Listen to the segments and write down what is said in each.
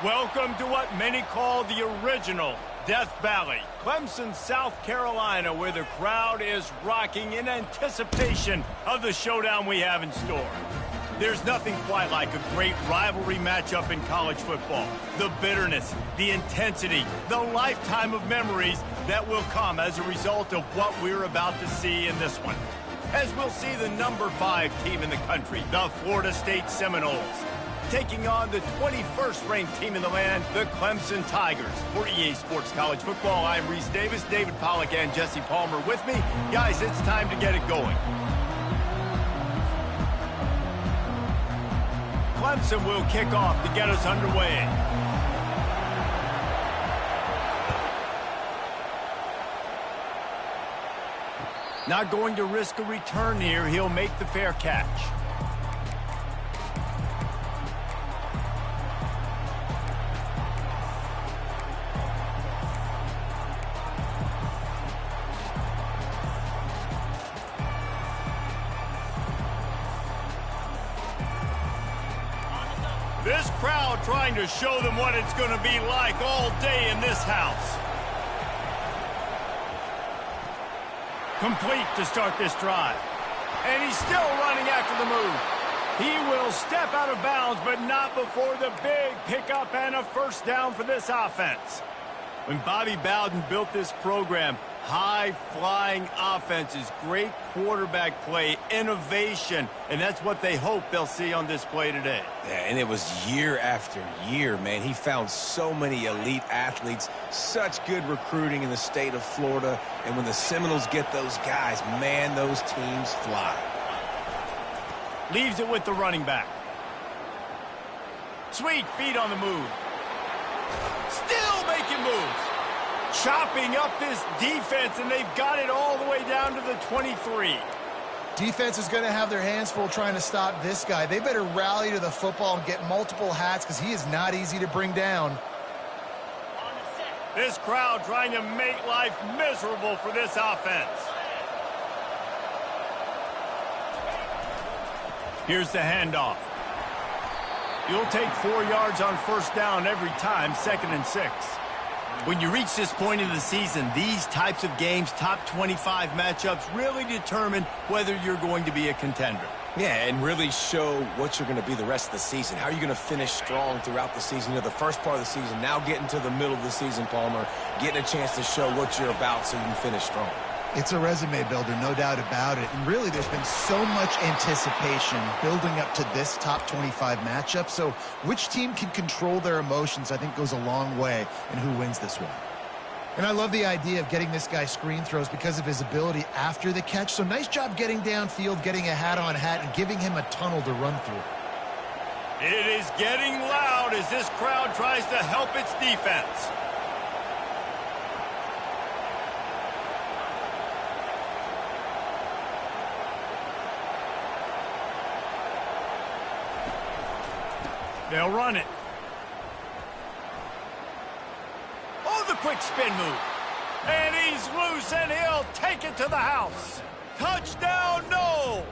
Welcome to what many call the original Death Valley, Clemson, South Carolina, where the crowd is rocking in anticipation of the showdown we have in store. There's nothing quite like a great rivalry matchup in college football. The bitterness, the intensity, the lifetime of memories that will come as a result of what we're about to see in this one. As we'll see the number 5 team in the country, the Florida State Seminoles, taking on the 21st ranked team in the land, the Clemson Tigers. For EA Sports College Football, I'm Reese Davis, David Pollack, and Jesse Palmer with me. Guys, it's time to get it going. Clemson will kick off to get us underway. Not going to risk a return here. He'll make the fair catch. This crowd trying to show them what it's going to be like all day in this house. Complete to start this drive. And he's still running after the move. He will step out of bounds, but not before the big pickup and a first down for this offense. When Bobby Bowden built this program, high-flying offenses, great quarterback play, innovation, and that's what they hope they'll see on display today. Yeah, and it was year after year, man. He found so many elite athletes, such good recruiting in the state of Florida, and when the Seminoles get those guys, man, those teams fly. Leaves it with the running back. Sweet feet on the move. Still making moves. Chopping up this defense, and they've got it all the way down to the 23. Defense is going to have their hands full trying to stop this guy. They better rally to the football and get multiple hats because he is not easy to bring down. This crowd trying to make life miserable for this offense. Here's the handoff. You'll take 4 yards on first down every time, 2nd and 6. When you reach this point in the season, these types of games, top 25 matchups, really determine whether you're going to be a contender. Yeah, and really show what you're going to be the rest of the season. How are you going to finish strong throughout the season? You know, the first part of the season, now getting to the middle of the season, Palmer, getting a chance to show what you're about so you can finish strong. It's a resume builder, no doubt about it. And really, there's been so much anticipation building up to this top 25 matchup. So which team can control their emotions, I think, goes a long way in who wins this one. And I love the idea of getting this guy screen throws because of his ability after the catch. So nice job getting downfield, getting a hat-on-hat, and giving him a tunnel to run through. It is getting loud as this crowd tries to help its defense. They'll run it. Oh, the quick spin move. And he's loose, and he'll take it to the house. Touchdown, Noles!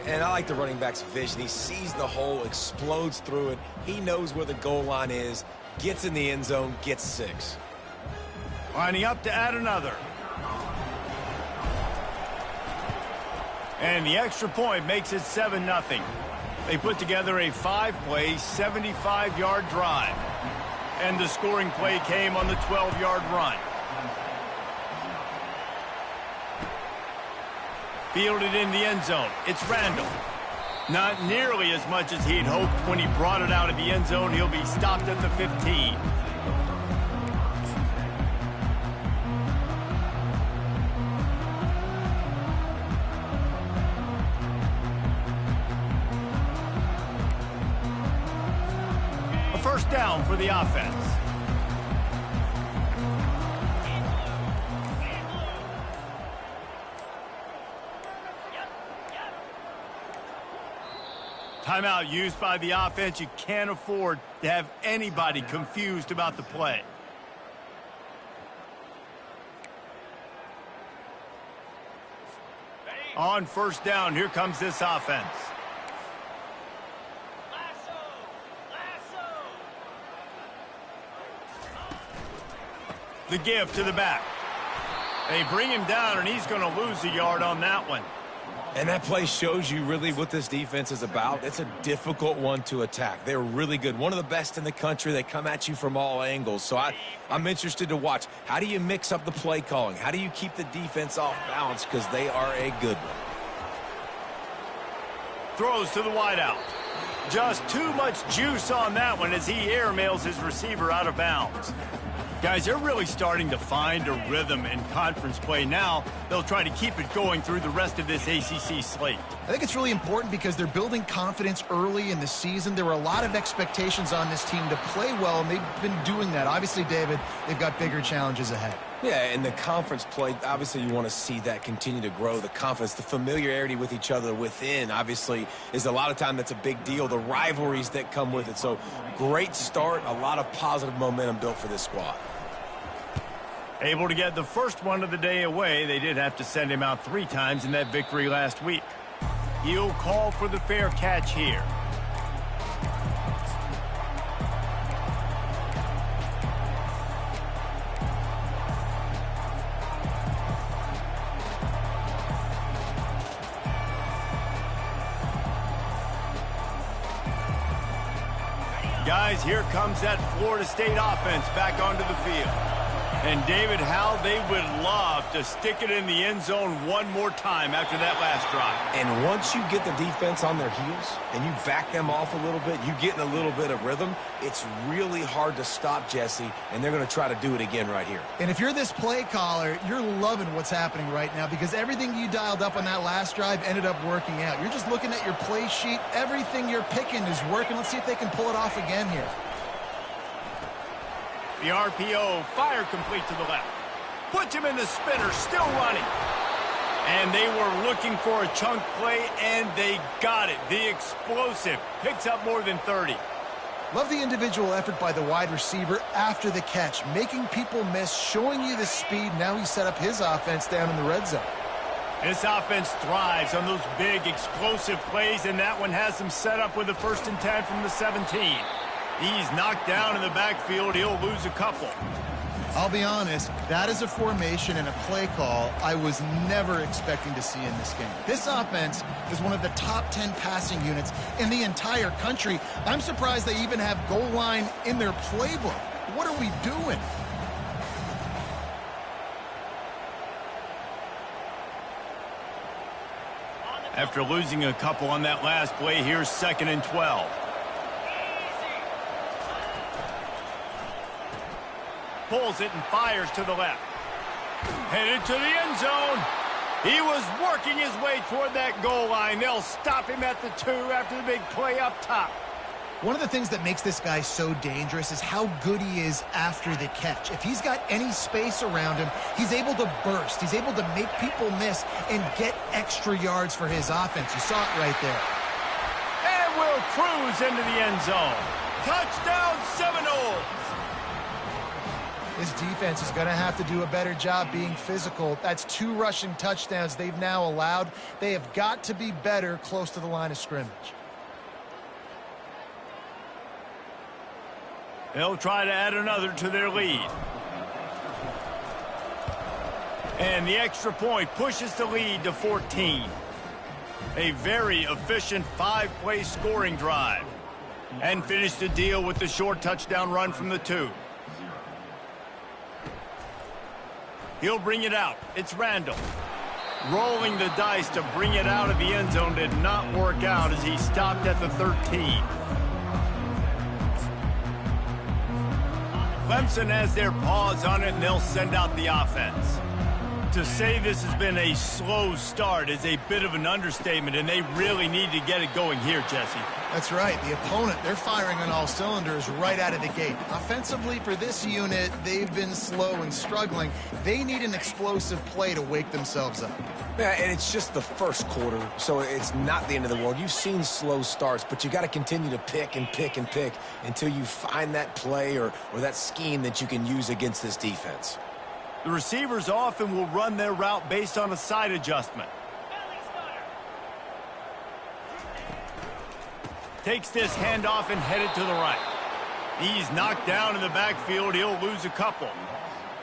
And I like the running back's vision. He sees the hole, explodes through it. He knows where the goal line is, gets in the end zone, gets 6. Lining up to add another. And the extra point makes it 7-0. They put together a 5-play, 75-yard drive. And the scoring play came on the 12-yard run. Fielded in the end zone. It's Randall. Not nearly as much as he'd hoped when he brought it out of the end zone. He'll be stopped at the 15. First down for the offense. Timeout used by the offense. You can't afford to have anybody confused about the play. On first down, here comes this offense. The give to the back. They bring him down, and he's going to lose a yard on that one. And that play shows you really what this defense is about. It's a difficult one to attack. They're really good. One of the best in the country. They come at you from all angles. So I'm interested to watch. How do you mix up the play calling? How do you keep the defense off balance? Because they are a good one. Throws to the wideout. Just too much juice on that one as he airmails his receiver out of bounds. Guys, they're really starting to find a rhythm in conference play now. They'll try to keep it going through the rest of this ACC slate. I think it's really important because they're building confidence early in the season. There were a lot of expectations on this team to play well, and they've been doing that. Obviously, David, they've got bigger challenges ahead. Yeah, and the conference play, obviously you want to see that continue to grow. The confidence, the familiarity with each other within, obviously, is a lot of time that's a big deal. The rivalries that come with it. So, great start, a lot of positive momentum built for this squad. Able to get the first one of the day away. They did have to send him out 3 times in that victory last week. He'll call for the fair catch here. Guys, here comes that Florida State offense back onto the field. And David, how they would love to stick it in the end zone one more time after that last drive. And once you get the defense on their heels and you back them off a little bit, you get in a little bit of rhythm, it's really hard to stop, Jesse, and they're going to try to do it again right here. And if you're this play caller, you're loving what's happening right now because everything you dialed up on that last drive ended up working out. You're just looking at your play sheet. Everything you're picking is working. Let's see if they can pull it off again here. The RPO, fire complete to the left. Puts him in the spinner, still running. And they were looking for a chunk play, and they got it. The explosive picks up more than 30. Love the individual effort by the wide receiver after the catch, making people miss, showing you the speed. Now he set up his offense down in the red zone. This offense thrives on those big, explosive plays, and that one has them set up with a 1st and 10 from the 17. He's knocked down in the backfield. He'll lose a couple. I'll be honest, that is a formation and a play call I was never expecting to see in this game. This offense is one of the top 10 passing units in the entire country. I'm surprised they even have goal line in their playbook. What are we doing? After losing a couple on that last play, here's 2nd and 12. Pulls it and fires to the left. Headed to the end zone. He was working his way toward that goal line. They'll stop him at the 2 after the big play up top. One of the things that makes this guy so dangerous is how good he is after the catch. If he's got any space around him, he's able to burst. He's able to make people miss and get extra yards for his offense. You saw it right there. And will cruise into the end zone. Touchdown Seminoles. This defense is going to have to do a better job being physical. That's 2 rushing touchdowns they've now allowed. They have got to be better close to the line of scrimmage. They'll try to add another to their lead. And the extra point pushes the lead to 14. A very efficient 5-play scoring drive. And finish the deal with the short touchdown run from the 2. He'll bring it out. It's Randall. Rolling the dice to bring it out of the end zone did not work out as he stopped at the 13. Clemson has their paws on it, and they'll send out the offense. To say this has been a slow start is a bit of an understatement, and they really need to get it going here, Jesse. That's right. The opponent, they're firing on all cylinders right out of the gate. Offensively, for this unit, they've been slow and struggling. They need an explosive play to wake themselves up. Yeah, and it's just the first quarter, so it's not the end of the world. You've seen slow starts, but you got to continue to pick and pick and pick until you find that play or that scheme that you can use against this defense. The receivers often will run their route based on a side adjustment. Takes this handoff and headed to the right. He's knocked down in the backfield. He'll lose a couple.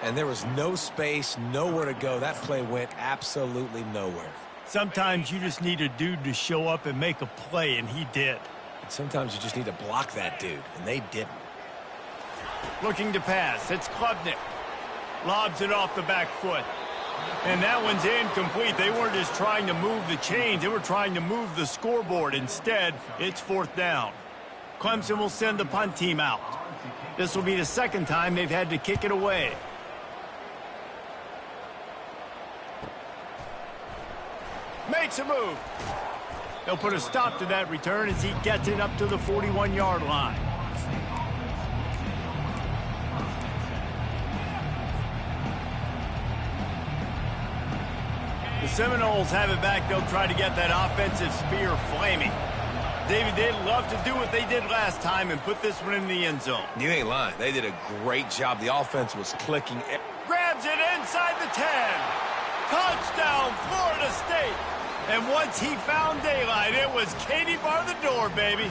And there was no space, nowhere to go. That play went absolutely nowhere. Sometimes you just need a dude to show up and make a play, and he did. And sometimes you just need to block that dude, and they didn't. Looking to pass. It's Klubnik. Lobs it off the back foot. And that one's incomplete. They weren't just trying to move the chains. They were trying to move the scoreboard. Instead, it's 4th down. Clemson will send the punt team out. This will be the second time they've had to kick it away. Makes a move. They'll put a stop to that return as he gets it up to the 41-yard line. The Seminoles have it back. They'll try to get that offensive spear flaming. David, they'd love to do what they did last time and put this one in the end zone. You ain't lying. They did a great job. The offense was clicking. Grabs it inside the 10. Touchdown, Florida State. And once he found daylight, it was Katie bar the door, baby.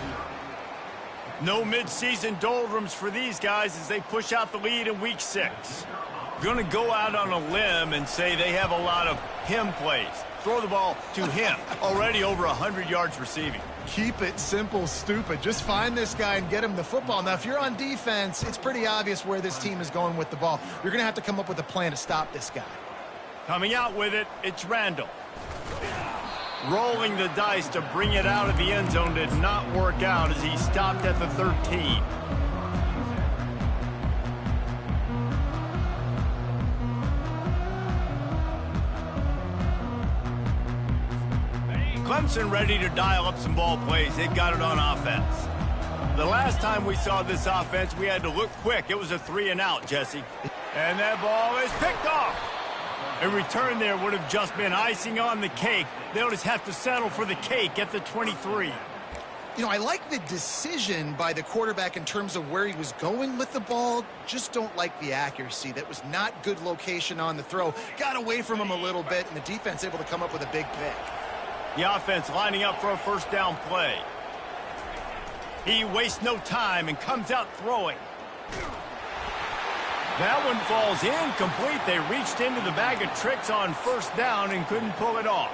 No midseason doldrums for these guys as they push out the lead in Week 6. Going to go out on a limb and say they have a lot of him plays. Throw the ball to him. Already over 100 yards receiving. Keep it simple, stupid. Just find this guy and get him the football. Now, if you're on defense, it's pretty obvious where this team is going with the ball. You're going to have to come up with a plan to stop this guy. Coming out with it, it's Randall. Rolling the dice to bring it out of the end zone did not work out as he stopped at the 13. Clemson ready to dial up some ball plays. They've got it on offense. The last time we saw this offense, we had to look quick. It was a 3-and-out, Jesse. And that ball is picked off. A return there would have just been icing on the cake. They'll just have to settle for the cake at the 23. You know, I like the decision by the quarterback in terms of where he was going with the ball. Just don't like the accuracy. That was not good location on the throw. Got away from him a little bit, and the defense able to come up with a big pick. The offense lining up for a first down play. He wastes no time and comes out throwing. That one falls incomplete. They reached into the bag of tricks on first down and couldn't pull it off.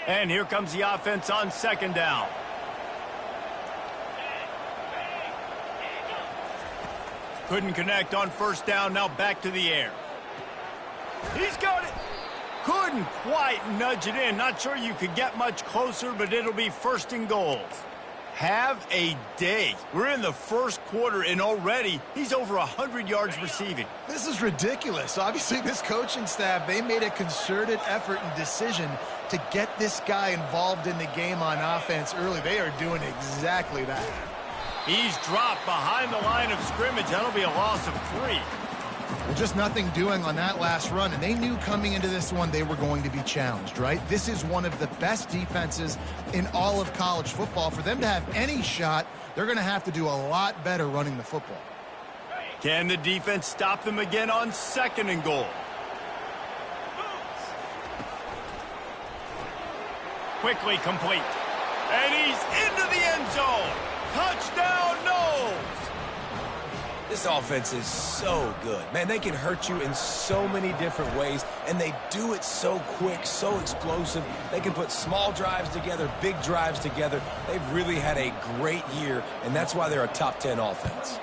And here comes the offense on second down. Couldn't connect on first down. Now back to the air. He's got it. Couldn't quite nudge it in. Not sure you could get much closer, but it'll be first and goal. Have a day. We're in the first quarter, and already he's over 100 yards receiving. This is ridiculous. Obviously, this coaching staff, they made a concerted effort and decision to get this guy involved in the game on offense early. They are doing exactly that. He's dropped behind the line of scrimmage. That'll be a loss of 3. Well, just nothing doing on that last run, and they knew coming into this one they were going to be challenged, right? This is one of the best defenses in all of college football. For them to have any shot, they're going to have to do a lot better running the football. Can the defense stop them again on second and goal? Quickly complete. And he's into the end zone. Touchdown, Noles! This offense is so good. Man, they can hurt you in so many different ways, and they do it so quick, so explosive. They can put small drives together, big drives together. They've really had a great year, and that's why they're a top 10 offense.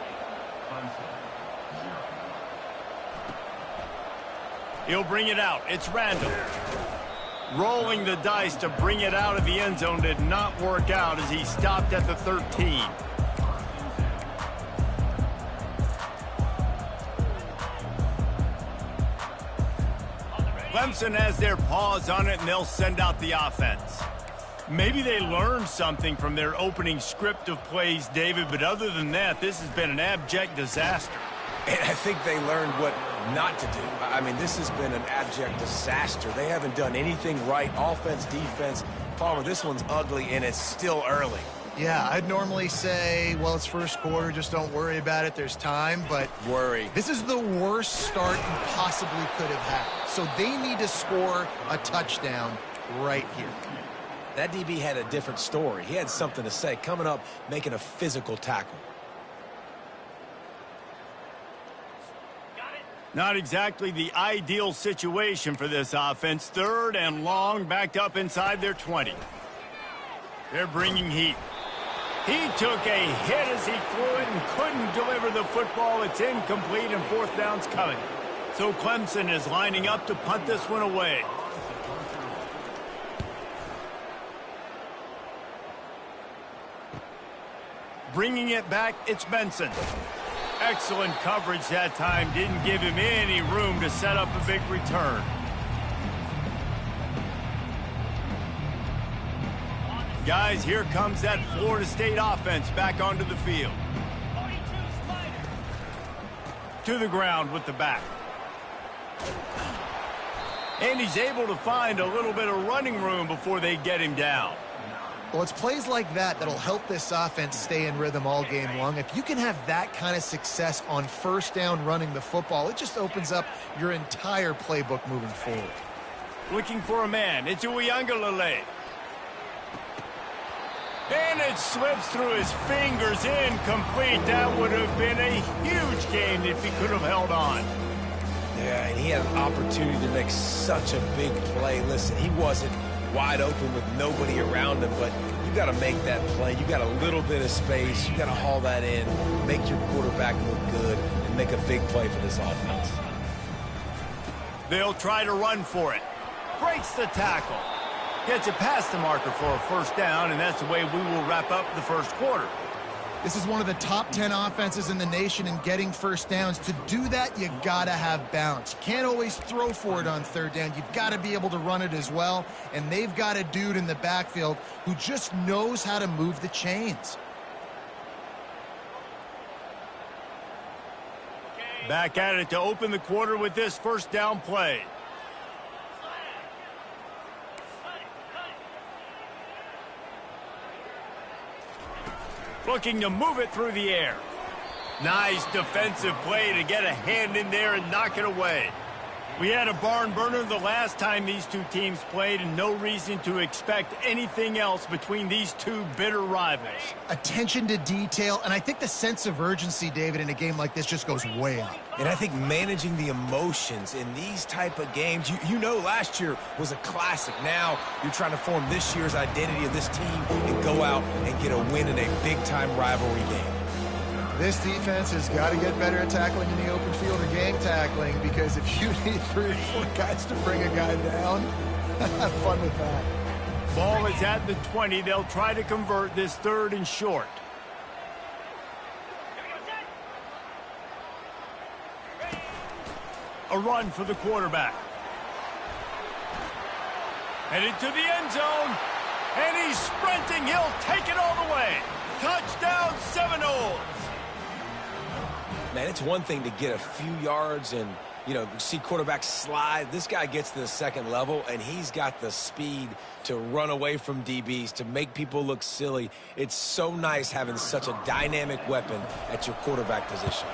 He'll bring it out. It's Randall. Rolling the dice to bring it out of the end zone did not work out as he stopped at the 13. Clemson has their paws on it, and they'll send out the offense. Maybe they learned something from their opening script of plays, David, but other than that, this has been an abject disaster. And I think they learned what not to do. I mean, this has been an abject disaster. They haven't done anything right, offense, defense. Palmer, this one's ugly, and it's still early. Yeah, I'd normally say, well, it's first quarter, just don't worry about it, there's time, but Worry. this is the worst start you possibly could have had. So they need to score a touchdown right here. That DB had a different story. He had something to say, coming up, making a physical tackle. Not exactly the ideal situation for this offense. 3rd and long, backed up inside their 20. They're bringing heat. He took a hit as he threw it and couldn't deliver the football. It's incomplete and 4th down's coming. So Clemson is lining up to punt this one away. Bringing it back, it's Benson. Excellent coverage that time. Didn't give him any room to set up a big return. Guys, here comes that Florida State offense back onto the field. To the ground with the back. And he's able to find a little bit of running room before they get him down. Well, it's plays like that that'll help this offense stay in rhythm all game long. If you can have that kind of success on first down running the football, it just opens up your entire playbook moving forward. Looking for a man. It's Uiagalelei. And it slips through his fingers, incomplete. That would have been a huge gain if he could have held on. Yeah, and he had an opportunity to make such a big play. Listen, he wasn't wide open with nobody around him, but you got to make that play. You got a little bit of space. You got to haul that in, make your quarterback look good, and make a big play for this offense. They'll try to run for it. Breaks the tackle. Gets it past the marker for a first down, and that's the way we will wrap up the first quarter. This is one of the top 10 offenses in the nation in getting first downs. To do that, you got to have balance. You can't always throw for it on 3rd down. You've got to be able to run it as well. And they've got a dude in the backfield who just knows how to move the chains. Back at it to open the quarter with this first down play. Looking to move it through the air. Nice defensive play to get a hand in there and knock it away. We had a barn burner the last time these two teams played, and no reason to expect anything else between these two bitter rivals. Attention to detail, and I think the sense of urgency, David, in a game like this just goes way up. And I think managing the emotions in these type of games, you know last year was a classic. Now you're trying to form this year's identity of this team and go out and get a win in a big-time rivalry game. This defense has got to get better at tackling in the open field or gang tackling, because if you need 3 or 4 guys to bring a guy down, have fun with that. Ball is at the 20. They'll try to convert this 3rd and short. A run for the quarterback. Headed to the end zone. And he's sprinting. He'll take it all the way. Touchdown, Seminoles. Man, it's one thing to get a few yards and, you know, see quarterbacks slide. This guy gets to the 2nd level, and he's got the speed to run away from DBs, to make people look silly. It's so nice having such a dynamic weapon at your quarterback position.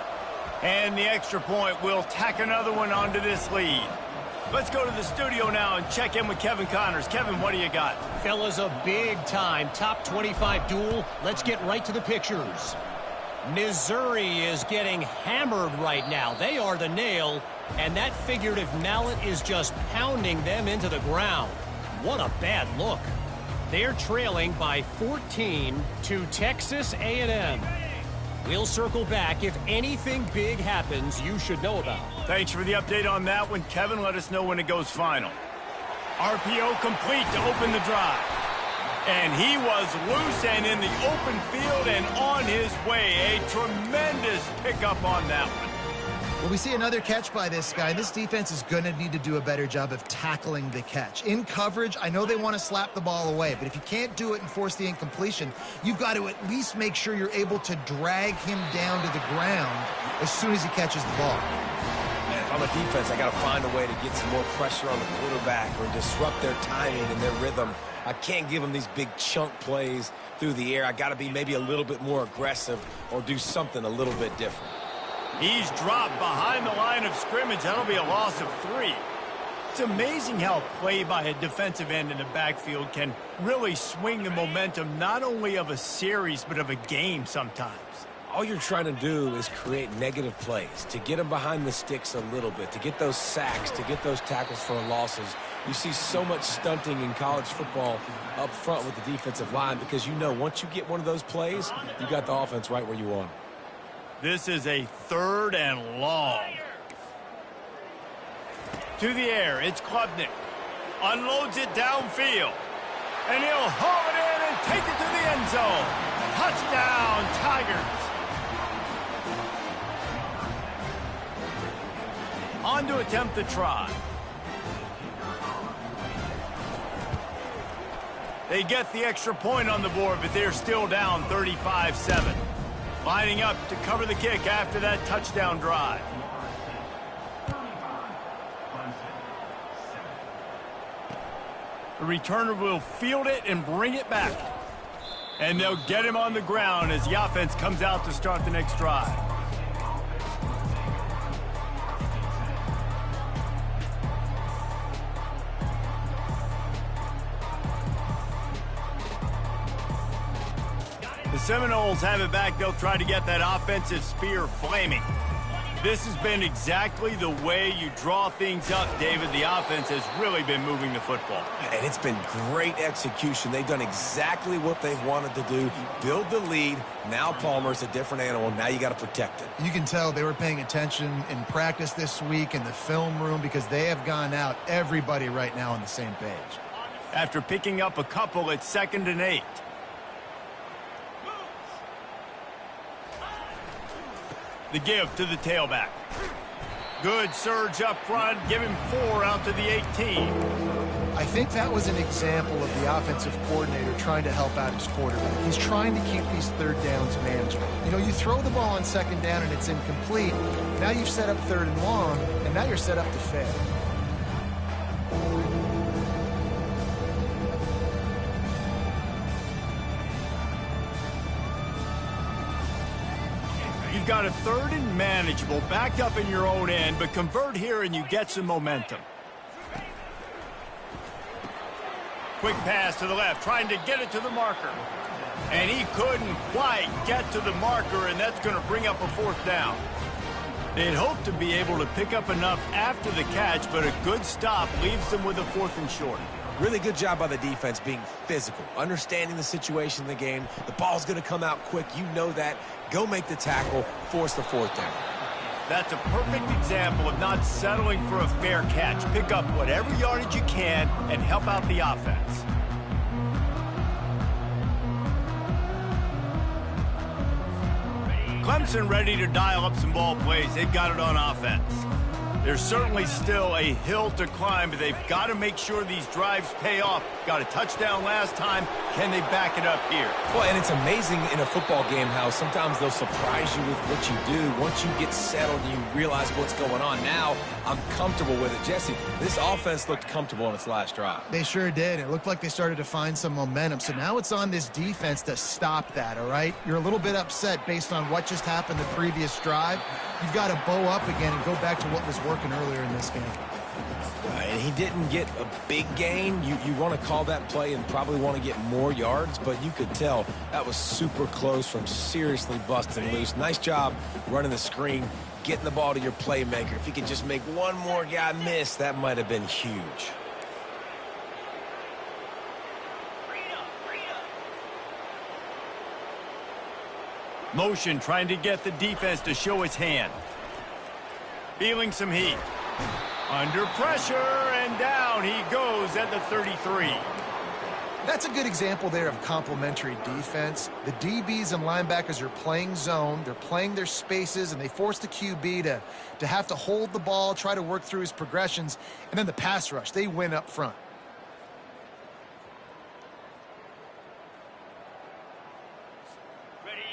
And the extra point will tack another one onto this lead. Let's go to the studio now and check in with Kevin Connors. Kevin, what do you got? Fellas, a big-time top 25 duel. Let's get right to the pictures. Missouri is getting hammered right now. They are the nail, and that figurative mallet is just pounding them into the ground. What a bad look. They're trailing by 14 to Texas A&M. We'll circle back. If anything big happens, you should know about. Thanks for the update on that one, Kevin. Let us know when it goes final. RPO complete to open the drive. And he was loose and in the open field and on his way. A tremendous pickup on that one. Well, we see another catch by this guy. This defense is going to need to do a better job of tackling the catch. In coverage, I know they want to slap the ball away, but if you can't do it and force the incompletion, you've got to at least make sure you're able to drag him down to the ground as soon as he catches the ball. Man, if I'm a defense, I got to find a way to get some more pressure on the quarterback or disrupt their timing and their rhythm. I can't give them these big chunk plays through the air. I got to be maybe a little bit more aggressive or do something a little bit different. He's dropped behind the line of scrimmage. That'll be a loss of 3. It's amazing how play by a defensive end in the backfield can really swing the momentum not only of a series but of a game sometimes. All you're trying to do is create negative plays, to get them behind the sticks a little bit, to get those sacks, to get those tackles for losses. You see so much stunting in college football up front with the defensive line because you know once you get one of those plays, you got the offense right where you want it. This is a 3rd and long. To the air, it's Klubnik. Unloads it downfield. And he'll haul it in and take it to the end zone. Touchdown, Tigers. On to attempt the try. They get the extra point on the board, but they're still down 35-7. Lining up to cover the kick after that touchdown drive. The returner will field it and bring it back. And they'll get him on the ground as the offense comes out to start the next drive. The Seminoles have it back. They'll try to get that offensive spear flaming. This has been exactly the way you draw things up, David. The offense has really been moving the football. And it's been great execution. They've done exactly what they've wanted to do. Build the lead. Now Palmer's a different animal. Now you got to protect it. You can tell they were paying attention in practice this week in the film room because they have gone out, everybody right now on the same page. After picking up a couple, it's 2nd and 8. The give to the tailback. Good surge up front. Give him 4 out to the 18. I think that was an example of the offensive coordinator trying to help out his quarterback. He's trying to keep these 3rd downs manageable. You know, you throw the ball on 2nd down and it's incomplete. Now you've set up 3rd and long, and now you're set up to fail. You've got a 3rd and manageable, backed up in your own end, but convert here and you get some momentum. Quick pass to the left, trying to get it to the marker. And he couldn't quite get to the marker, and that's going to bring up a 4th down. They'd hoped to be able to pick up enough after the catch, but a good stop leaves them with a 4th and short. Really good job by the defense being physical, understanding the situation in the game. The ball's going to come out quick. You know that. Go make the tackle, force the 4th down. That's a perfect example of not settling for a fair catch. Pick up whatever yardage you can and help out the offense. Clemson ready to dial up some ball plays. They've got it on offense. There's certainly still a hill to climb, but they've got to make sure these drives pay off. Got a touchdown last time. Can they back it up here? Well, and it's amazing in a football game how sometimes they'll surprise you with what you do. Once you get settled, you realize what's going on. Now, I'm comfortable with it. Jesse, this offense looked comfortable on its last drive. They sure did. It looked like they started to find some momentum. So now it's on this defense to stop that, all right? You're a little bit upset based on what just happened the previous drive. You've got to bow up again and go back to what was working earlier in this game. And he didn't get a big gain. You want to call that play and probably want to get more yards, but you could tell that was super close from seriously busting loose. Nice job running the screen, getting the ball to your playmaker. If he could just make one more guy miss, that might have been huge. Motion trying to get the defense to show its hand. Feeling some heat. Under pressure, and down he goes at the 33. That's a good example there of complementary defense. The DBs and linebackers are playing zone. They're playing their spaces, and they force the QB to have to hold the ball, try to work through his progressions, and then the pass rush. They win up front.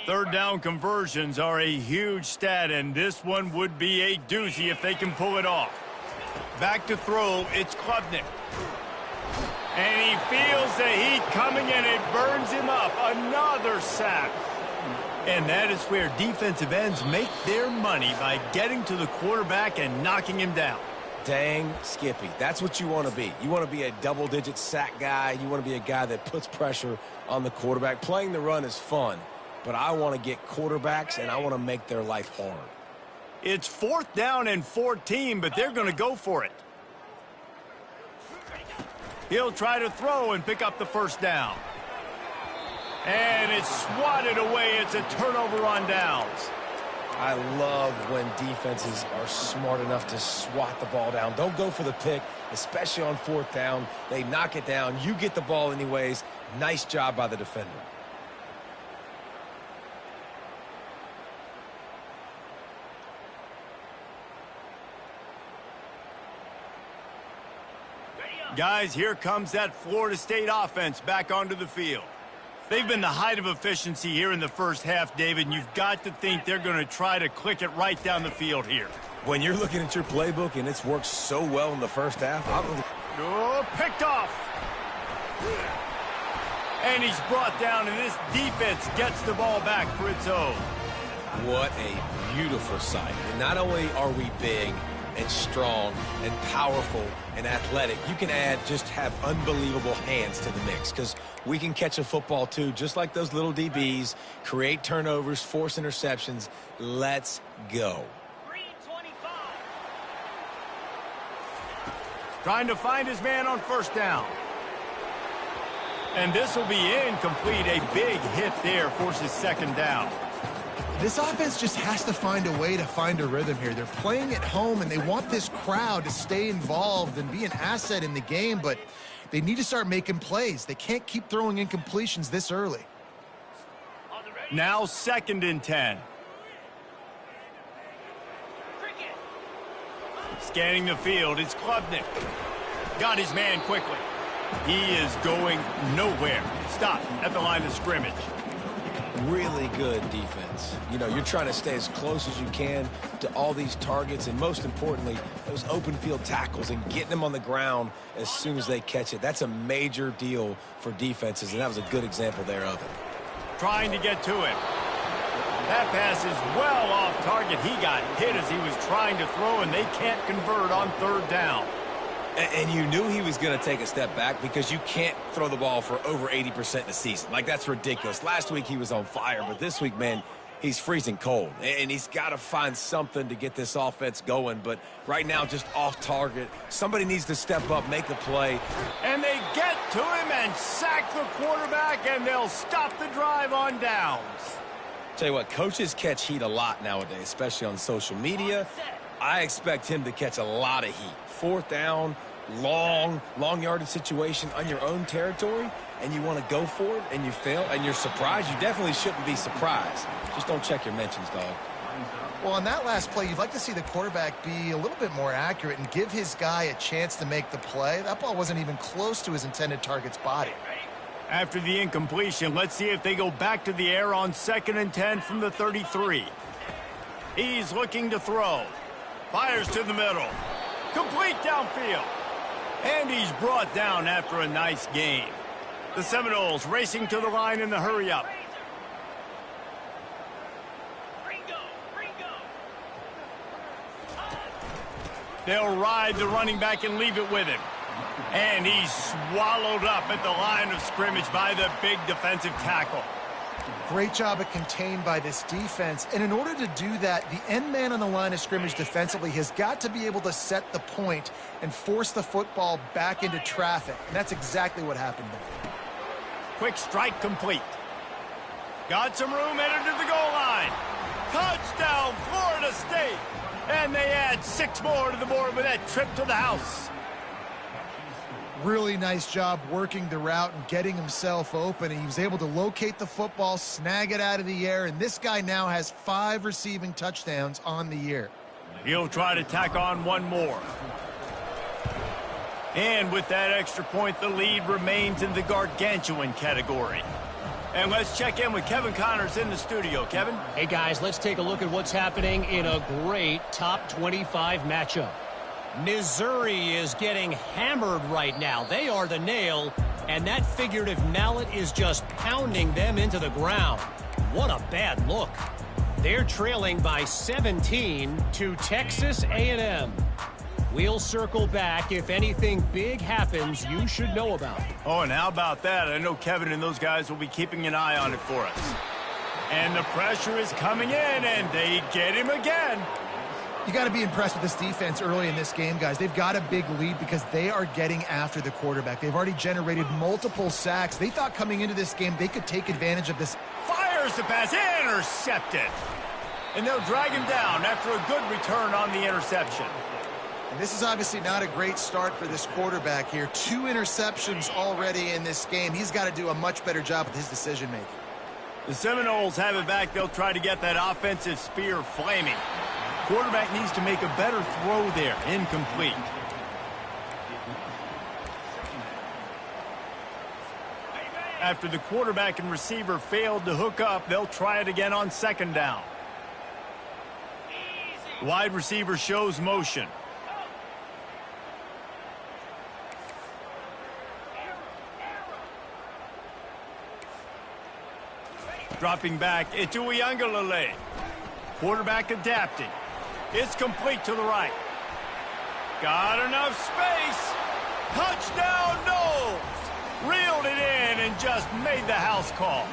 Third down conversions are a huge stat, and this one would be a doozy if they can pull it off. Back to throw, it's Klubnik. And he feels the heat coming, and it burns him up. Another sack. And that is where defensive ends make their money, by getting to the quarterback and knocking him down. Dang, Skippy, that's what you want to be. You want to be a double-digit sack guy. You want to be a guy that puts pressure on the quarterback. Playing the run is fun, but I want to get quarterbacks, and I want to make their life hard. It's 4th down and 14, but they're going to go for it. He'll try to throw and pick up the first down. And it's swatted away. It's a turnover on downs. I love when defenses are smart enough to swat the ball down. Don't go for the pick, especially on 4th down. They knock it down. You get the ball anyways. Nice job by the defender. Guys, here comes that Florida State offense back onto the field. They've been the height of efficiency here in the first half, David, and you've got to think they're going to try to click it right down the field here. When you're looking at your playbook and it's worked so well in the first half, picked off. And he's brought down, and this defense gets the ball back for its own. What a beautiful sight. And not only are we big and strong and powerful and athletic, you can have unbelievable hands to the mix, because we can catch a football too, just like those little DBs, create turnovers, force interceptions. Let's go. Trying to find his man on 1st down. And this will be incomplete. A big hit there forces 2nd down. This offense just has to find a way to find a rhythm here. They're playing at home, and they want this crowd to stay involved and be an asset in the game, but they need to start making plays. They can't keep throwing incompletions this early. Now 2nd and 10. Scanning the field, it's Klubnik. Got his man quickly. He is going nowhere. Stop at the line of scrimmage. Really good defense. You know, you're trying to stay as close as you can to all these targets, and most importantly, those open field tackles, and getting them on the ground as soon as they catch it. That's a major deal for defenses, and that was a good example there of it. Trying to get to him. That pass is well off target. He got hit as he was trying to throw, and they can't convert on 3rd down. And you knew he was going to take a step back, because you can't throw the ball for over 80% in a season. Like, that's ridiculous. Last week he was on fire, but this week, man, he's freezing cold. And he's got to find something to get this offense going. But right now, just off target. Somebody needs to step up, make the play. And they get to him and sack the quarterback, and they'll stop the drive on downs. Tell you what, coaches catch heat a lot nowadays, especially on social media. I expect him to catch a lot of heat. 4th down, long yardage situation on your own territory, and you want to go for it, and you fail, and you're surprised. You definitely shouldn't be surprised. Just don't check your mentions, dog. Well, on that last play, you'd like to see the quarterback be a little bit more accurate and give his guy a chance to make the play. That ball wasn't even close to his intended target's body. After the incompletion, let's see if they go back to the air on 2nd and 10 from the 33. He's looking to throw. Fires to the middle. Complete downfield. And he's brought down after a nice gain. The Seminoles racing to the line in the hurry-up. They'll ride the running back and leave it with him. And he's swallowed up at the line of scrimmage by the big defensive tackle. Great job at contained by this defense. And in order to do that, the end man on the line of scrimmage defensively has got to be able to set the point and force the football back into traffic. And that's exactly what happened there. Quick strike complete. Got some room, headed to the goal line. Touchdown, Florida State. And they add 6 more to the board with that trip to the house. Really nice job working the route and getting himself open. And he was able to locate the football, snag it out of the air, and this guy now has 5 receiving touchdowns on the year. He'll try to tack on one more. And with that extra point, the lead remains in the gargantuan category. And let's check in with Kevin Connors in the studio. Kevin? Hey, guys, let's take a look at what's happening in a great top 25 matchup. Missouri is getting hammered right now. They are the nail, and that figurative mallet is just pounding them into the ground. What a bad look. They're trailing by 17 to Texas A&M. We'll circle back. If anything big happens, you should know about it. Oh, and how about that? I know Kevin and those guys will be keeping an eye on it for us. And the pressure is coming in, and they get him again. You got to be impressed with this defense early in this game, guys. They've got a big lead because they are getting after the quarterback. They've already generated multiple sacks. They thought coming into this game they could take advantage of this. Fires the pass, intercepted. And they'll drag him down after a good return on the interception. And this is obviously not a great start for this quarterback here. 2 interceptions already in this game. He's got to do a much better job with his decision-making. The Seminoles have it back. They'll try to get that offensive spear flaming. Quarterback needs to make a better throw there. Incomplete. After the quarterback and receiver failed to hook up, they'll try it again on second down. Wide receiver shows motion. Dropping back, it's Uiagalelei. Quarterback adapting. It's complete to the right. Got enough space. Touchdown, Noles. Reeled it in and just made the house call.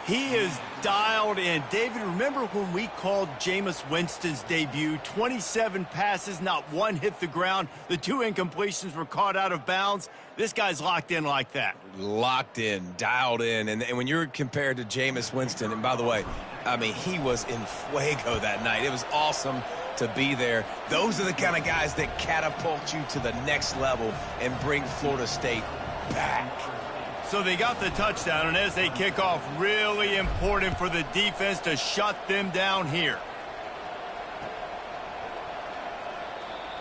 He is dialed in. David, remember when we called Jameis Winston's debut? 27 passes, not one hit the ground. The 2 incompletions were caught out of bounds. This guy's locked in like that. Locked in, dialed in. And when you're compared to Jameis Winston, and by the way, I mean, he was in fuego that night. It was awesome to be there. Those are the kind of guys that catapult you to the next level and bring Florida State back. So they got the touchdown, and as they kick off, really important for the defense to shut them down here.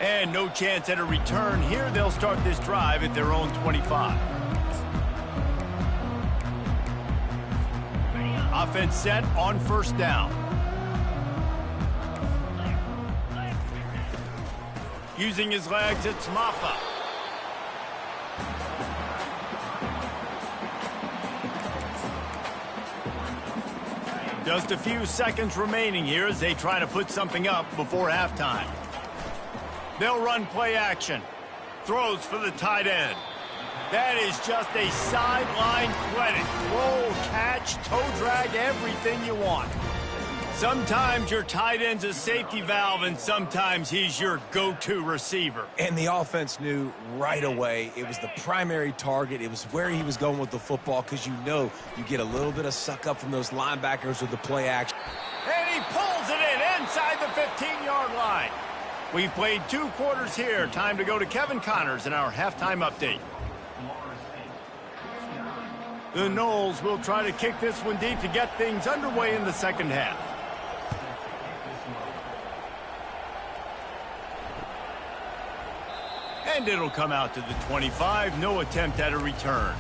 And no chance at a return here. They'll start this drive at their own 25. Offense set on first down. Using his legs, it's Maffa. Just a few seconds remaining here as they try to put something up before halftime. They'll run play action. Throws for the tight end. That is just a sideline credit. Roll, catch, toe drag, everything you want. Sometimes your tight end's a safety valve, and sometimes he's your go-to receiver. And the offense knew right away it was the primary target. It was where he was going with the football because you know you get a little bit of suck up from those linebackers with the play action. And he pulls it in inside the 15-yard line. We've played 2 quarters here. Time to go to Kevin Connors in our halftime update. The Noles will try to kick this one deep to get things underway in the second half. And it'll come out to the 25. No attempt at a return.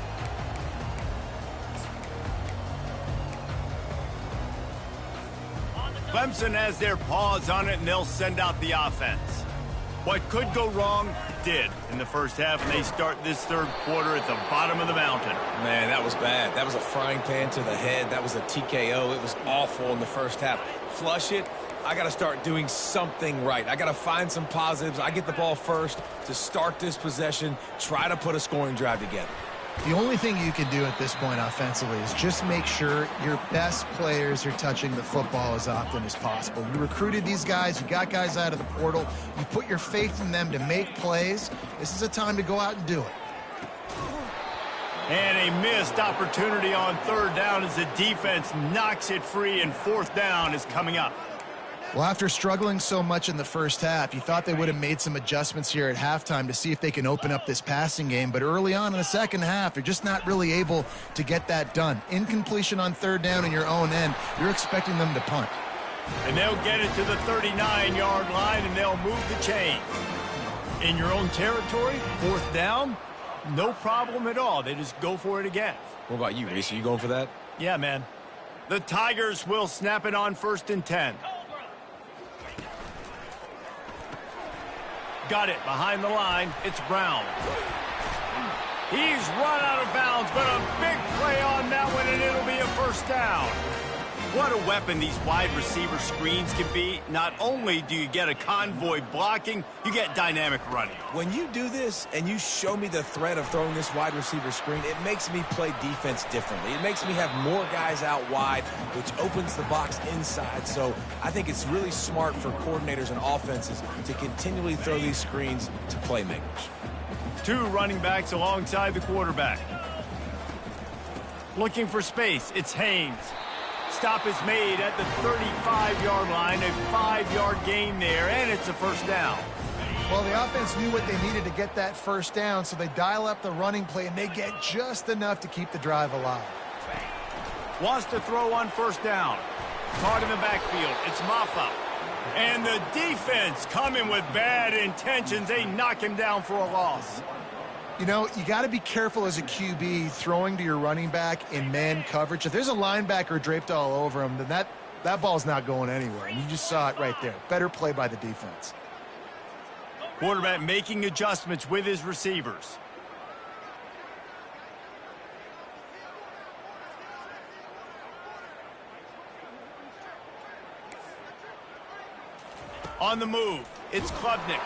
Clemson has their paws on it, and they'll send out the offense. What could go wrong did in the first half, and they start this third quarter at the bottom of the mountain. Man, that was bad. That was a frying pan to the head. That was a TKO. It was awful in the first half. Flush it. I got to start doing something right. I got to find some positives. I get the ball first to start this possession, try to put a scoring drive together. The only thing you can do at this point offensively is just make sure your best players are touching the football as often as possible. You recruited these guys. You got guys out of the portal. You put your faith in them to make plays. This is a time to go out and do it. And a missed opportunity on third down as the defense knocks it free, and fourth down is coming up. Well, after struggling so much in the first half, you thought they would have made some adjustments here at halftime to see if they can open up this passing game. But early on in the second half, they're just not really able to get that done. Incompletion on third down in your own end, you're expecting them to punt. And they'll get it to the 39-yard line, and they'll move the chain. In your own territory, fourth down, no problem at all. They just go for it again. What about you, Reese? Are you going for that? Yeah, man. The Tigers will snap it on 1st and 10. got it behind the line. It's Brown. He's run out of bounds, but a big play on that one, and it'll be a first down. What a weapon these wide receiver screens can be. Not only do you get a convoy blocking, you get dynamic running. When you do this and you show me the threat of throwing this wide receiver screen, it makes me play defense differently. It makes me have more guys out wide, which opens the box inside. So I think it's really smart for coordinators and offenses to continually throw these screens to playmakers. Two running backs alongside the quarterback. Looking for space, it's Haynes. Stop is made at the 35-yard line, a 5-yard gain there, and it's a first down. Well, the offense knew what they needed to get that first down, so they dial up the running play, and they get just enough to keep the drive alive. Wants to throw on first down. Caught in the backfield. It's Maffa. And the defense coming with bad intentions. They knock him down for a loss. You know, you got to be careful as a QB throwing to your running back in man coverage. If there's a linebacker draped all over him, then that ball's not going anywhere. And you just saw it right there. Better play by the defense. Quarterback making adjustments with his receivers. On the move, it's Klubnik.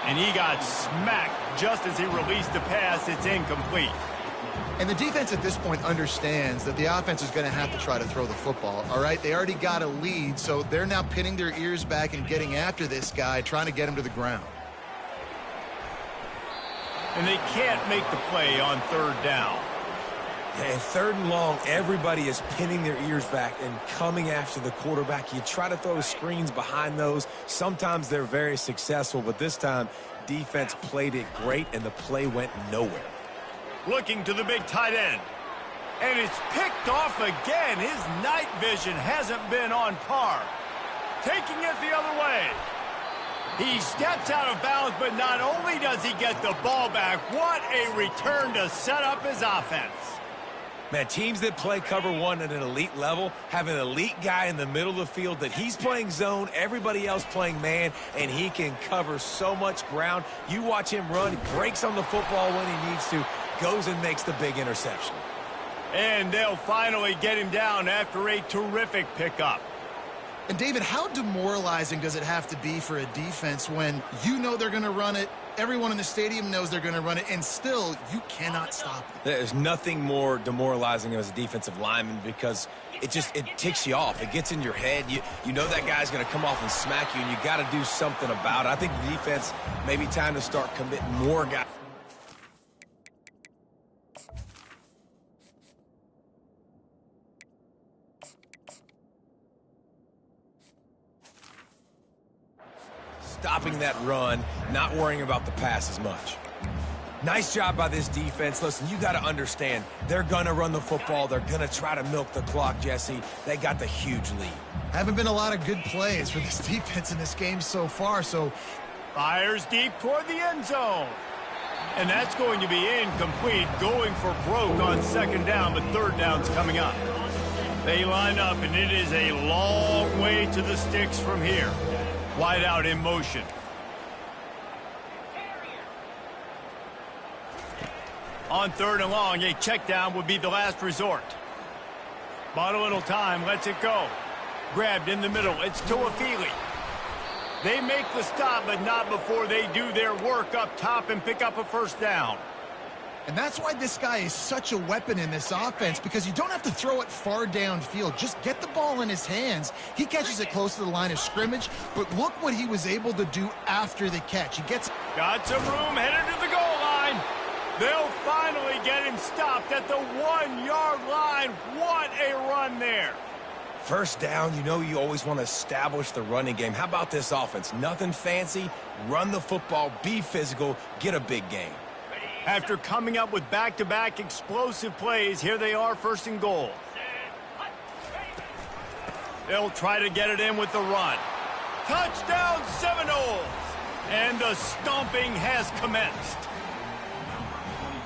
And he got smacked just as he released the pass. It's incomplete. And the defense at this point understands that the offense is going to have to try to throw the football, all right? They already got a lead, so they're now pinning their ears back and getting after this guy, trying to get him to the ground. And they can't make the play on third down. And third and long, everybody is pinning their ears back and coming after the quarterback. You try to throw screens behind those. Sometimes they're very successful, but this time, defense played it great, and the play went nowhere. Looking to the big tight end. And it's picked off again. His night vision hasn't been on par. Taking it the other way. He steps out of bounds, but not only does he get the ball back, what a return to set up his offense. Man, teams that play cover one at an elite level have an elite guy in the middle of the field that he's playing zone, everybody else playing man, and he can cover so much ground. You watch him run, he breaks on the football when he needs to, goes and makes the big interception. And they'll finally get him down after a terrific pickup. And, David, how demoralizing does it have to be for a defense when you know they're going to run it, everyone in the stadium knows they're going to run it, and still you cannot stop it? There's nothing more demoralizing as a defensive lineman because it ticks you off. It gets in your head. You know that guy's going to come off and smack you, and you got to do something about it. I think the defense may be time to start committing more guys. Stopping that run, not worrying about the pass as much. Nice job by this defense. Listen, you got to understand, they're going to run the football. They're going to try to milk the clock, Jesse. They got the huge lead. Haven't been a lot of good plays for this defense in this game so far, so... Fires deep toward the end zone. And that's going to be incomplete, going for broke on second down, but third down's coming up. They line up, and it is a long way to the sticks from here. Wide out in motion. On third and long, a check down would be the last resort. Bought a little time, lets it go. Grabbed in the middle, it's Toafili. They make the stop, but not before they do their work up top and pick up a first down. And that's why this guy is such a weapon in this offense, because you don't have to throw it far downfield. Just get the ball in his hands. He catches it close to the line of scrimmage, but look what he was able to do after the catch. He gets... Got some room, headed to the goal line. They'll finally get him stopped at the 1-yard line. What a run there. First down, you know you always want to establish the running game. How about this offense? Nothing fancy. Run the football, be physical, get a big gain. After coming up with back-to-back explosive plays, here they are, first and goal. They'll try to get it in with the run. Touchdown, Seminoles! And the stomping has commenced.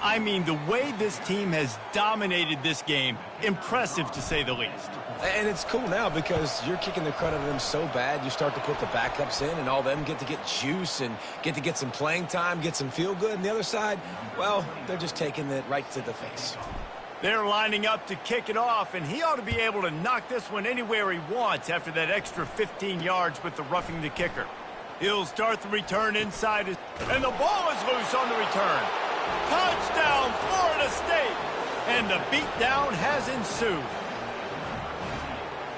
I mean, the way this team has dominated this game, impressive to say the least. And it's cool now because you're kicking the credit of them so bad, you start to put the backups in, and all them get to get juice and get to get some playing time, get some feel good. And the other side, well, they're just taking it right to the face. They're lining up to kick it off, and he ought to be able to knock this one anywhere he wants after that extra 15 yards with the roughing the kicker. He'll start the return inside his, and the ball is loose on the return. Touchdown, Florida State! And the beatdown has ensued.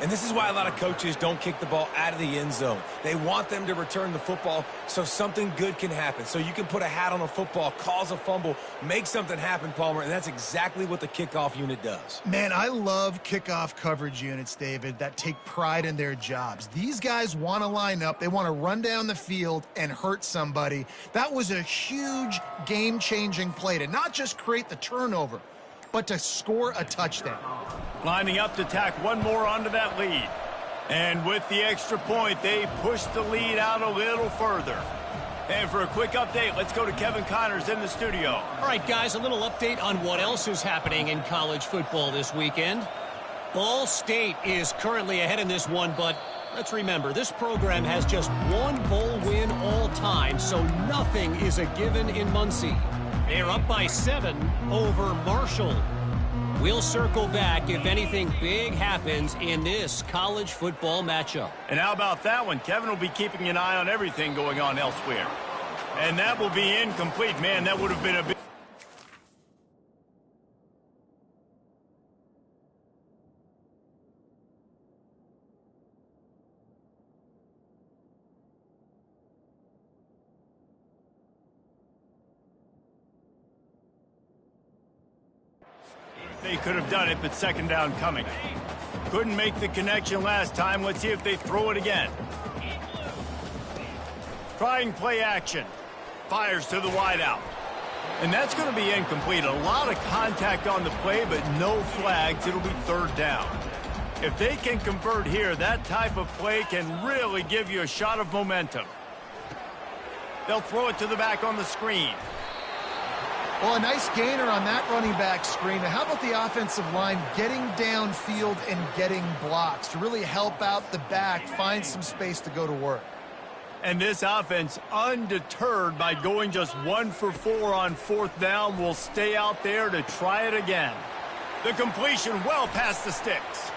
And this is why a lot of coaches don't kick the ball out of the end zone. They want them to return the football so something good can happen. So you can put a hat on a football, cause a fumble, make something happen, Palmer, and that's exactly what the kickoff unit does. Man, I love kickoff coverage units, David, that take pride in their jobs. These guys want to line up. They want to run down the field and hurt somebody. That was a huge game-changing play to not just create the turnover, but to score a touchdown. Lining up to tack one more onto that lead. And with the extra point, they push the lead out a little further. And for a quick update, let's go to Kevin Connors in the studio. All right, guys, a little update on what else is happening in college football this weekend. Ball State is currently ahead in this one, but let's remember, this program has just one bowl win all time, so nothing is a given in Muncie. They're up by 7 over Marshall. We'll circle back if anything big happens in this college football matchup. And how about that one? Kevin will be keeping an eye on everything going on elsewhere. And that will be incomplete. Man, that would have been a big... They could have done it, but second down coming. Couldn't make the connection last time. Let's see if they throw it again. Trying play action. Fires to the wideout. And that's going to be incomplete. A lot of contact on the play, but no flags. It'll be third down. If they can convert here, that type of play can really give you a shot of momentum. They'll throw it to the back on the screen. Well, a nice gainer on that running back screen. Now, how about the offensive line getting downfield and getting blocks to really help out the back, find some space to go to work? And this offense, undeterred by going just 1 for 4 on fourth down, will stay out there to try it again. The completion well past the sticks.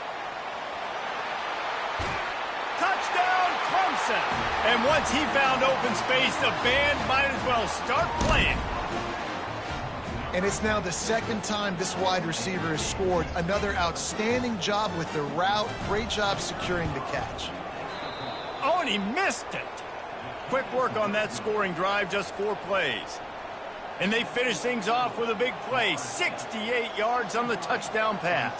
Touchdown, Clemson! And once he found open space, the band might as well start playing. And it's now the second time this wide receiver has scored. Another outstanding job with the route. Great job securing the catch. Oh, and he missed it. Quick work on that scoring drive, just 4 plays. And they finish things off with a big play, 68 yards on the touchdown pass.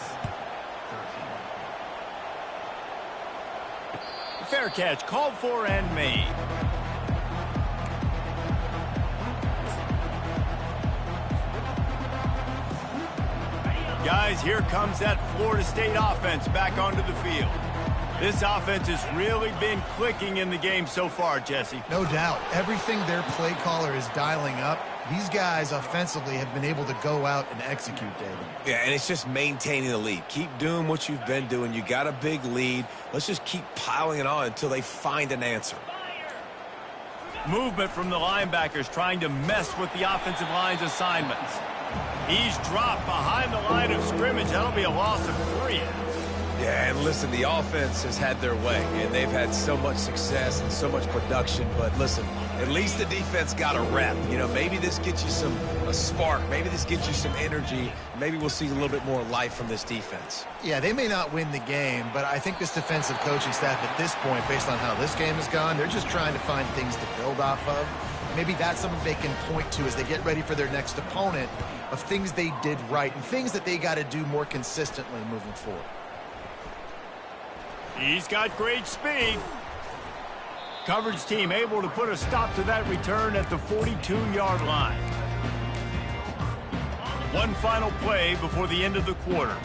Fair catch, called for and made. Guys, here comes that Florida State offense back onto the field. This offense has really been clicking in the game so far, Jesse. No doubt. Everything their play caller is dialing up, these guys offensively have been able to go out and execute, David. Yeah, and it's just maintaining the lead. Keep doing what you've been doing. You got a big lead. Let's just keep piling it on until they find an answer. Movement from the linebackers trying to mess with the offensive line's assignments. He's dropped behind the line of scrimmage. That'll be a loss of 3. Yeah, and listen, the offense has had their way, and they've had so much success and so much production. But listen, at least the defense got a rep. You know, maybe this gets you a spark. Maybe this gets you some energy. Maybe we'll see a little bit more life from this defense. Yeah, they may not win the game, but I think this defensive coaching staff at this point, based on how this game has gone, they're just trying to find things to build off of. Maybe that's something they can point to as they get ready for their next opponent, of things they did right and things that they got to do more consistently moving forward. He's got great speed. Coverage team able to put a stop to that return at the 42-yard line. One final play before the end of the quarter.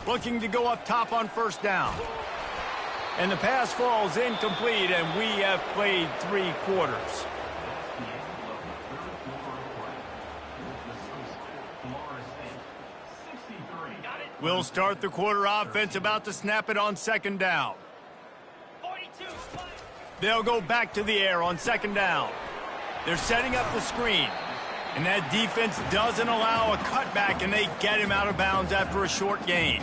Looking to go up top on first down. And the pass falls incomplete, and we have played 3 quarters. We'll start the quarter offense, about to snap it on second down. They'll go back to the air on second down. They're setting up the screen. And that defense doesn't allow a cutback, and they get him out of bounds after a short gain.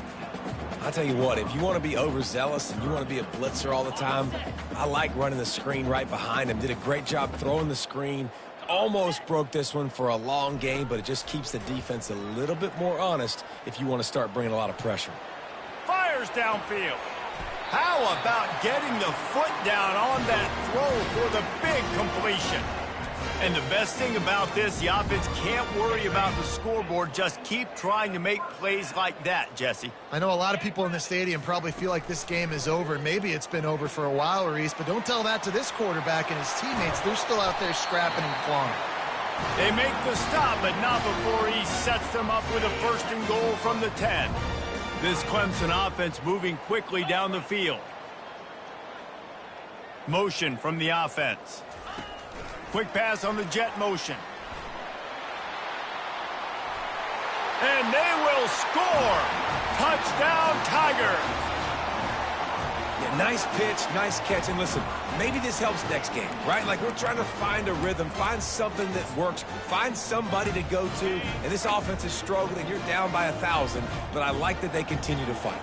I'll tell you what, if you want to be overzealous and you want to be a blitzer all the time, I like running the screen right behind him. Did a great job throwing the screen. Almost broke this one for a long game, but it just keeps the defense a little bit more honest if you want to start bringing a lot of pressure. Fires downfield. How about getting the foot down on that throw for the big completion? And the best thing about this, the offense can't worry about the scoreboard. Just keep trying to make plays like that, Jesse. I know a lot of people in the stadium probably feel like this game is over. Maybe it's been over for a while, Reese, but don't tell that to this quarterback and his teammates. They're still out there scrapping and clawing. They make the stop, but not before he sets them up with a 1st and goal from the 10. This Clemson offense moving quickly down the field. Motion from the offense. Quick pass on the jet motion. And they will score. Touchdown, Tigers. Yeah, nice pitch, nice catch. And listen, maybe this helps next game, right? Like we're trying to find a rhythm, find something that works, find somebody to go to. And this offense is struggling. You're down by 1,000, but I like that they continue to fight.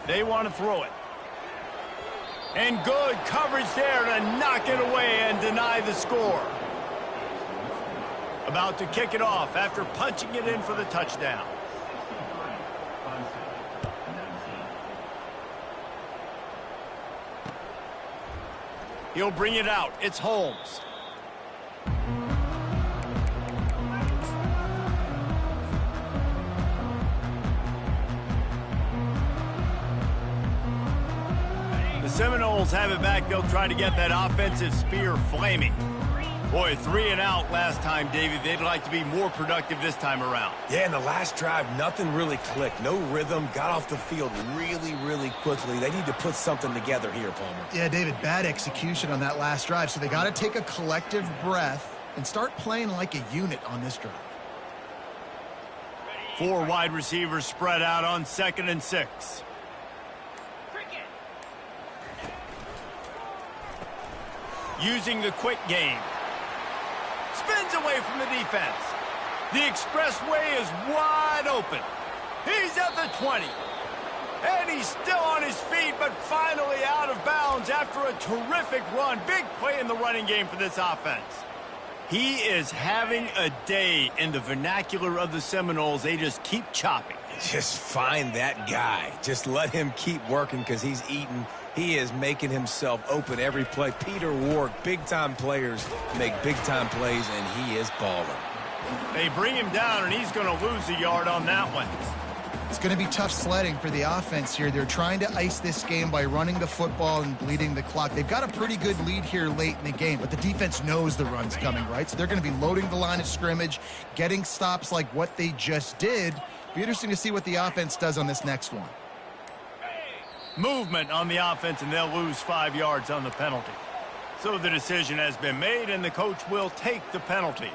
They want to throw it. And good coverage there to knock it away and deny the score. About to kick it off after punching it in for the touchdown. He'll bring it out. It's Holmes. The Seminoles have it back. They'll try to get that offensive spear flaming. Boy, 3 and out last time, David. They'd like to be more productive this time around. Yeah, in the last drive, nothing really clicked. No rhythm. Got off the field really, really quickly. They need to put something together here, Palmer. Yeah, David, bad execution on that last drive. So they got to take a collective breath and start playing like a unit on this drive. 4 wide receivers spread out on 2nd and 6. Using the quick game. Spins away from the defense. The expressway is wide open. He's at the 20. And he's still on his feet, but finally out of bounds after a terrific run. Big play in the running game for this offense. He is having a day in the vernacular of the Seminoles. They just keep chopping. Just find that guy. Just let him keep working because he's eating. He is making himself open every play. Peter Ward, big-time players make big-time plays, and he is balling. They bring him down, and he's going to lose a yard on that one. It's going to be tough sledding for the offense here. They're trying to ice this game by running the football and bleeding the clock. They've got a pretty good lead here late in the game, but the defense knows the run's coming, right? So they're going to be loading the line of scrimmage, getting stops like what they just did. Be interesting to see what the offense does on this next one. Movement on the offense, and they'll lose 5 yards on the penalty. So the decision has been made, and the coach will take the penalty.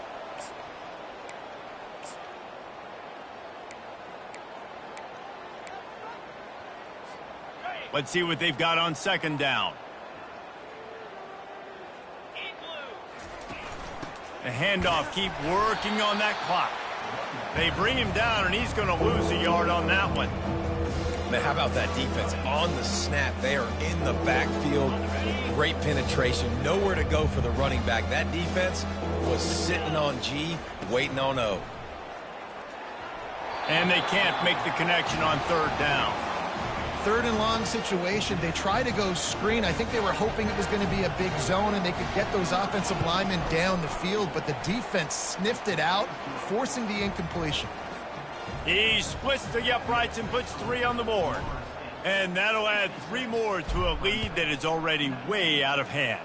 Let's see what they've got on 2nd down. The handoff, keep working on that clock. They bring him down, and he's going to lose a yard on that one. Man, how about that defense on the snap? They are in the backfield with great penetration. Nowhere to go for the running back. That defense was sitting on G, waiting on O. And they can't make the connection on 3rd down. 3rd and long situation. They try to go screen. I think they were hoping it was going to be a big zone and they could get those offensive linemen down the field, but the defense sniffed it out, forcing the incompletion. He splits the uprights and puts 3 on the board. And that'll add 3 more to a lead that is already way out of hand.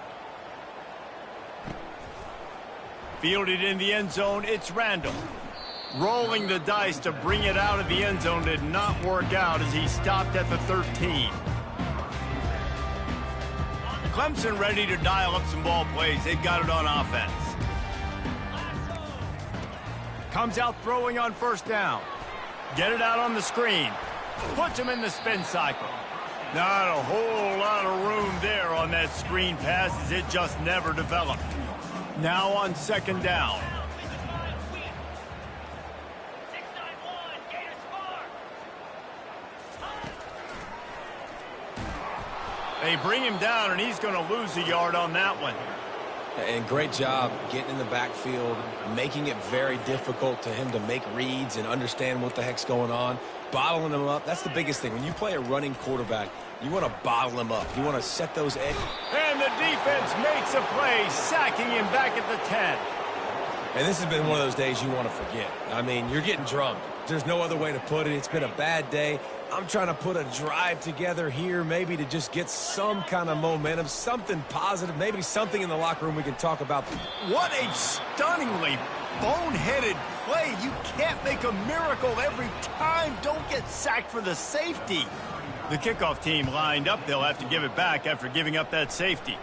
Fielded in the end zone, it's Randall. Rolling the dice to bring it out of the end zone did not work out as he stopped at the 13. Clemson ready to dial up some ball plays. They've got it on offense. Comes out throwing on 1st down. Get it out on the screen. Puts him in the spin cycle. Not a whole lot of room there on that screen pass as it just never developed. Now on second down. They bring him down, and he's going to lose a yard on that one. And great job getting in the backfield, making it very difficult to him to make reads and understand what the heck's going on, bottling him up. That's the biggest thing. When you play a running quarterback, you want to bottle him up. You want to set those edges. And the defense makes a play, sacking him back at the 10. And this has been one of those days you want to forget. I mean, you're getting drunk. There's no other way to put it. It's been a bad day. I'm trying to put a drive together here, maybe to just get some kind of momentum, something positive, maybe something in the locker room we can talk about. What a stunningly boneheaded play. You can't make a miracle every time. Don't get sacked for the safety. The kickoff team lined up. They'll have to give it back after giving up that safety.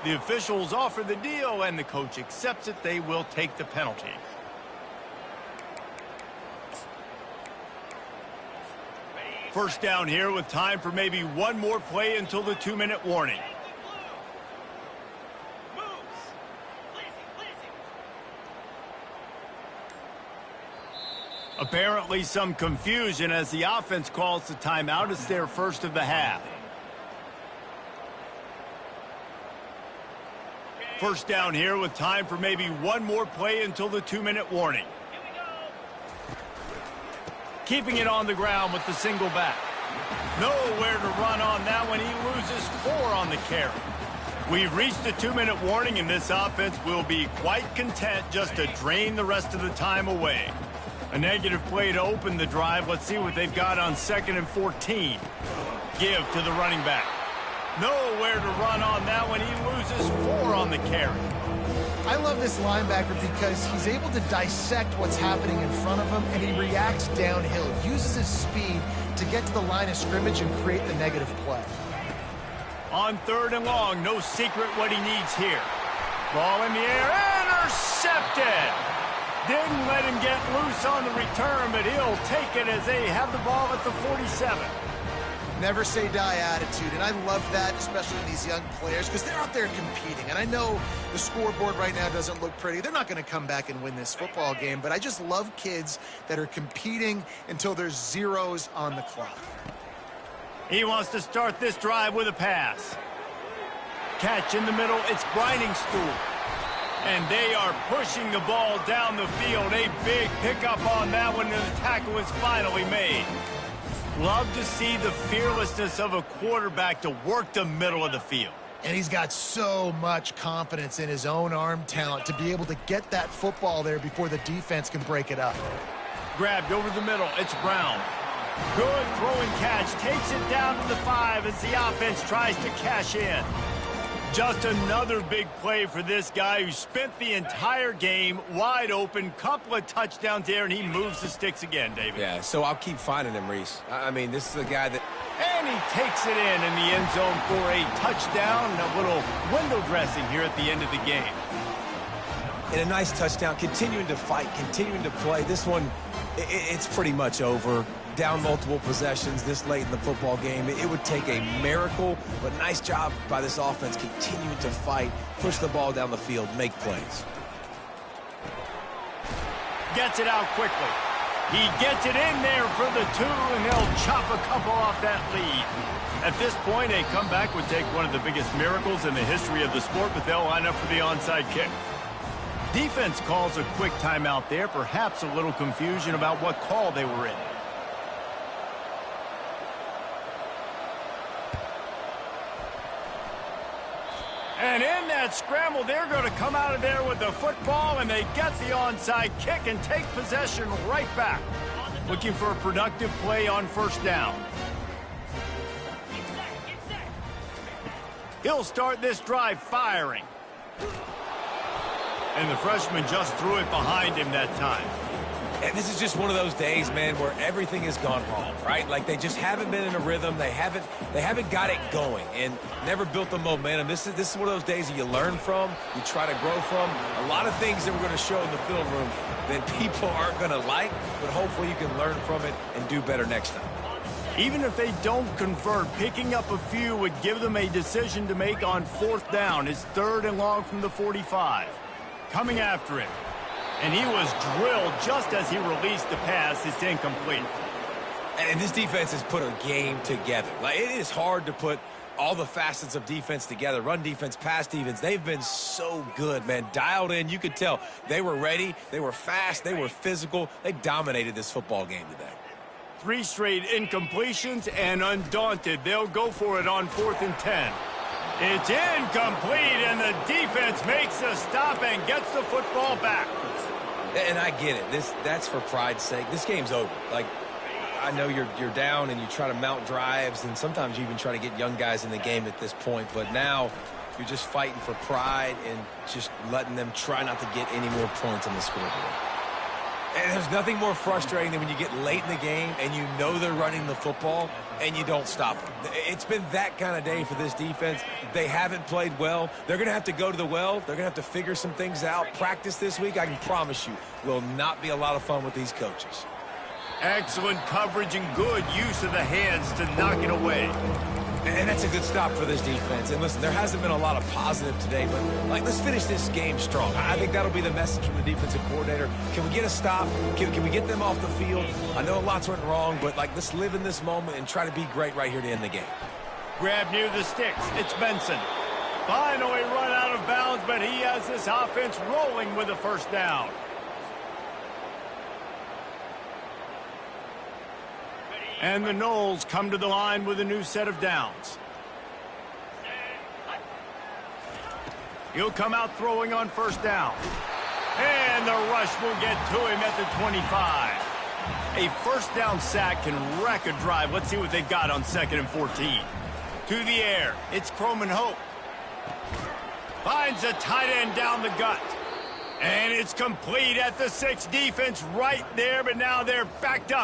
The officials offer the deal, and the coach accepts it. They will take the penalty. First down here with time for maybe one more play until the 2-minute warning. Apparently some confusion as the offense calls the timeout. It's their first of the half. First down here with time for maybe one more play until the 2-minute warning. Keeping it on the ground with the single back. Nowhere to run on that one. He loses 4 on the carry. We've reached the 2-minute warning, and this offense will be quite content just to drain the rest of the time away. A negative play to open the drive. Let's see what they've got on 2nd and 14. Give to the running back. Nowhere to run on that one. He loses 4 on the carry. I love this linebacker because he's able to dissect what's happening in front of him, and he reacts downhill, uses his speed to get to the line of scrimmage and create the negative play. On 3rd and long, no secret what he needs here. Ball in the air, intercepted! Didn't let him get loose on the return, but he'll take it as they have the ball at the 47. Never say die attitude, and I love that, especially in these young players, because they're out there competing. And I know the scoreboard right now doesn't look pretty. They're not going to come back and win this football game, but I just love kids that are competing until there's zeros on the clock. He wants to start this drive with a pass. Catch in the middle, it's Briningstool. And they are pushing the ball down the field. A big pickup on that one, and the tackle is finally made. Love to see the fearlessness of a quarterback to work the middle of the field. And he's got so much confidence in his own arm talent to be able to get that football there before the defense can break it up. Grabbed over the middle, it's Brown. Good throwing catch, takes it down to the 5 as the offense tries to cash in. Just another big play for this guy who spent the entire game wide open. Couple of touchdowns there, and he moves the sticks again, David. Yeah, so I'll keep finding him, Reese. I mean, this is a guy that... And he takes it in the end zone for a touchdown. A little window dressing here at the end of the game. And a nice touchdown, continuing to fight, continuing to play. This one, it's pretty much over. Down multiple possessions this late in the football game. It would take a miracle, but nice job by this offense continuing to fight, push the ball down the field, make plays. Gets it out quickly. He gets it in there for the 2, and they'll chop a couple off that lead. At this point, a comeback would take one of the biggest miracles in the history of the sport, but they'll line up for the onside kick. Defense calls a quick timeout there, perhaps a little confusion about what call they were in. And in that scramble, they're going to come out of there with the football, and they get the onside kick and take possession right back. Looking for a productive play on 1st down. He'll start this drive firing. And the freshman just threw it behind him that time. And this is just one of those days, man, where everything has gone wrong, right? Like they just haven't been in a rhythm. They haven't got it going and never built the momentum. This is one of those days that you learn from, you try to grow from. A lot of things that we're going to show in the film room that people aren't going to like, but hopefully you can learn from it and do better next time. Even if they don't convert, picking up a few would give them a decision to make on 4th down. It's 3rd and long from the 45. Coming after it. And he was drilled just as he released the pass. It's incomplete. And this defense has put a game together. Like, it is hard to put all the facets of defense together. Run defense, pass defense. They've been so good, man. Dialed in. You could tell they were ready. They were fast. They were physical. They dominated this football game today. 3 straight incompletions, and undaunted, they'll go for it on 4th and 10. It's incomplete, and the defense makes a stop and gets the football back. And I get it. That's for pride's sake. This game's over. Like, I know you're down and you try to mount drives, and sometimes you even try to get young guys in the game at this point. But now you're just fighting for pride and just letting them try not to get any more points on the scoreboard. And there's nothing more frustrating than when you get late in the game and you know they're running the football and you don't stop them. It's been that kind of day for this defense. They haven't played well. They're going to have to go to the well. They're going to have to figure some things out. Practice this week, I can promise you, will not be a lot of fun with these coaches. Excellent coverage and good use of the hands to knock it away. And that's a good stop for this defense. And listen, there hasn't been a lot of positive today, but like, let's finish this game strong. I think that'll be the message from the defensive coordinator. Can we get a stop? Can we get them off the field? I know lots went wrong, but like, let's live in this moment and try to be great right here to end the game. Grab near the sticks. It's Benson. Finally run out of bounds, but he has this offense rolling with a 1st down. And the Noles come to the line with a new set of downs. He'll come out throwing on 1st down. And the rush will get to him at the 25. A 1st down sack can wreck a drive. Let's see what they've got on 2nd and 14. To the air. It's Croman Hope. Finds a tight end down the gut. And it's complete at the 6. Defense right there, but now they're backed up.